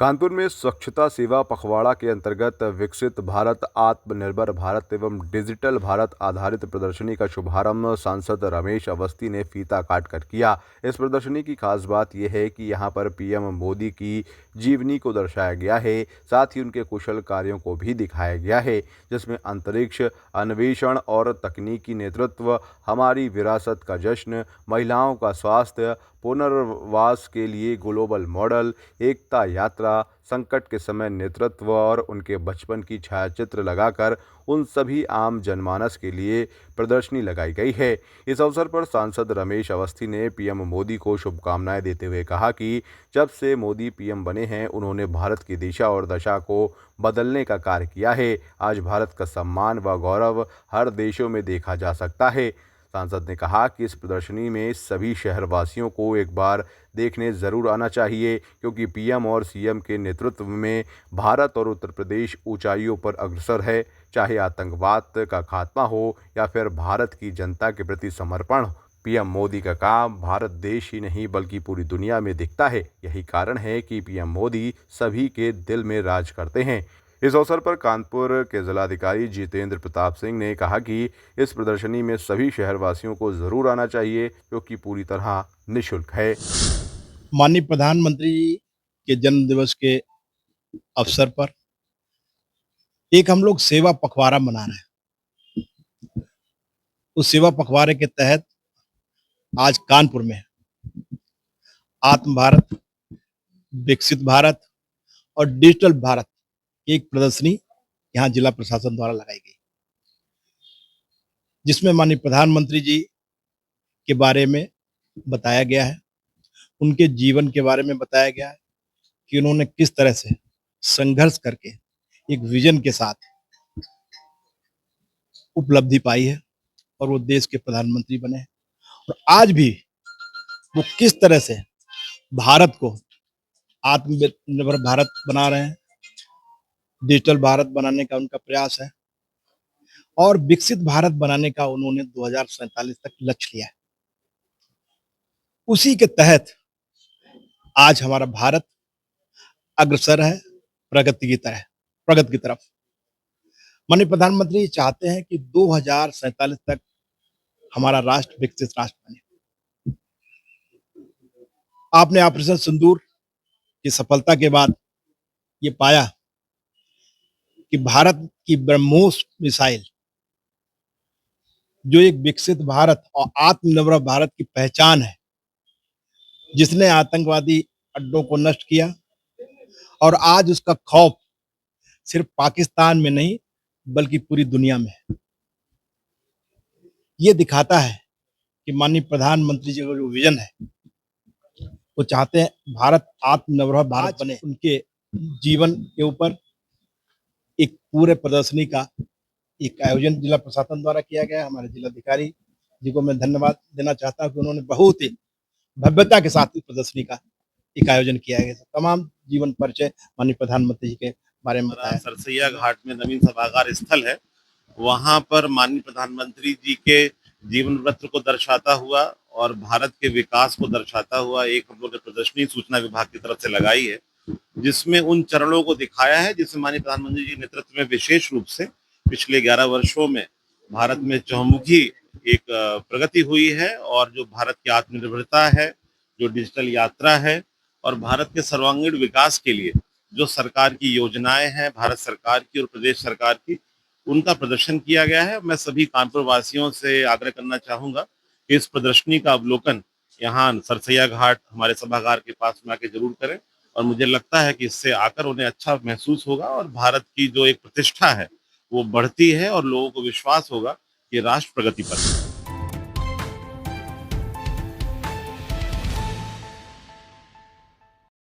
कानपुर में स्वच्छता सेवा पखवाड़ा के अंतर्गत विकसित भारत, आत्मनिर्भर भारत एवं डिजिटल भारत आधारित प्रदर्शनी का शुभारंभ सांसद रमेश अवस्थी ने फीता काटकर किया। इस प्रदर्शनी की खास बात यह है कि यहां पर पीएम मोदी की जीवनी को दर्शाया गया है, साथ ही उनके कुशल कार्यों को भी दिखाया गया है, जिसमें अंतरिक्ष अन्वेषण और तकनीकी नेतृत्व, हमारी विरासत का जश्न, महिलाओं का स्वास्थ्य, पुनर्वास के लिए ग्लोबल मॉडल, एकता यात्रा, संकट के समय नेतृत्व और उनके बचपन की छायाचित्र लगाकर उन सभी आम जनमानस के लिए प्रदर्शनी लगाई गई है। इस अवसर पर सांसद रमेश अवस्थी ने पीएम मोदी को शुभकामनाएं देते हुए कहा कि जब से मोदी पीएम बने हैं, उन्होंने भारत की दिशा और दशा को बदलने का कार्य किया है। आज भारत का सम्मान व गौरव हर देशों में देखा जा सकता है। सांसद ने कहा कि इस प्रदर्शनी में सभी शहरवासियों को एक बार देखने ज़रूर आना चाहिए, क्योंकि पीएम और सीएम के नेतृत्व में भारत और उत्तर प्रदेश ऊंचाइयों पर अग्रसर है। चाहे आतंकवाद का खात्मा हो या फिर भारत की जनता के प्रति समर्पण, पीएम मोदी का काम भारत देश ही नहीं बल्कि पूरी दुनिया में दिखता है। यही कारण है कि पीएम मोदी सभी के दिल में राज करते हैं। इस अवसर पर कानपुर के जिलाधिकारी जितेंद्र प्रताप सिंह ने कहा कि इस प्रदर्शनी में सभी शहरवासियों को ज़रूर आना चाहिए, जो कि पूरी तरह निःशुल्क है। माननीय प्रधानमंत्री जी के जन्म दिवस के अवसर पर एक हम लोग सेवा पखवाड़ा मना रहे हैं। उस सेवा पखवाड़े के तहत आज कानपुर में आत्म भारत, विकसित भारत और डिजिटल भारत की एक प्रदर्शनी यहाँ जिला प्रशासन द्वारा लगाई गई, जिसमें माननीय प्रधानमंत्री जी के बारे में बताया गया है, उनके जीवन के बारे में बताया गया है कि उन्होंने किस तरह से संघर्ष करके एक विजन के साथ उपलब्धि पाई है और वो देश के प्रधानमंत्री बने हैं। और आज भी वो किस तरह से भारत को आत्मनिर्भर भारत बना रहे हैं, डिजिटल भारत बनाने का उनका प्रयास है और विकसित भारत बनाने का उन्होंने 2047 तक लक्ष्य लिया है। उसी के तहत आज हमारा भारत अग्रसर है प्रगति की तरफ। माननीय प्रधानमंत्री चाहते हैं कि 2047 तक हमारा राष्ट्र विकसित राष्ट्र बने। आपने ऑपरेशन सिंदूर की सफलता के बाद ये पाया कि भारत की ब्रह्मोस मिसाइल, जो एक विकसित भारत और आत्मनिर्भर भारत की पहचान है, जिसने आतंकवादी अड्डों को नष्ट किया और आज उसका खौफ सिर्फ पाकिस्तान में नहीं बल्कि पूरी दुनिया में है। ये दिखाता है कि माननीय प्रधानमंत्री जी का जो विजन है, वो चाहते हैं भारत आत्मनिर्भर भारत बने। उनके जीवन के ऊपर एक पूरे प्रदर्शनी का एक आयोजन जिला प्रशासन द्वारा किया गया है। हमारे जिलाधिकारी जी को मैं धन्यवाद देना चाहता हूँ कि उन्होंने बहुत ही भव्यता के साथ इस प्रदर्शनी का एक आयोजन किया गया। तमाम जीवन परिचय माननीय प्रधानमंत्री जी के बारे में बताया। सरसैया घाट में नवीन सभागार स्थल है, वहां पर माननीय प्रधानमंत्री जी के जीवन वृत्त को दर्शाता हुआ और भारत के विकास को दर्शाता हुआ एक हम लोग ने प्रदर्शनी सूचना विभाग की तरफ से लगाई है, जिसमें उन चरणों को दिखाया है जिसमें माननीय प्रधानमंत्री जी के नेतृत्व में विशेष रूप से पिछले 11 वर्षों में भारत में चहुमुखी एक प्रगति हुई है और जो भारत की आत्मनिर्भरता है, जो डिजिटल यात्रा है और भारत के सर्वांगीण विकास के लिए जो सरकार की योजनाएं हैं, भारत सरकार की और प्रदेश सरकार की, उनका प्रदर्शन किया गया है। मैं सभी कानपुर वासियों से आग्रह करना चाहूंगा कि इस प्रदर्शनी का अवलोकन यहाँ सरसैया घाट हमारे सभागार के पास में आके जरूर करें और मुझे लगता है कि इससे आकर उन्हें अच्छा महसूस होगा और भारत की जो एक प्रतिष्ठा है वो बढ़ती है और लोगों को विश्वास होगा कि राष्ट्र प्रगति पर है।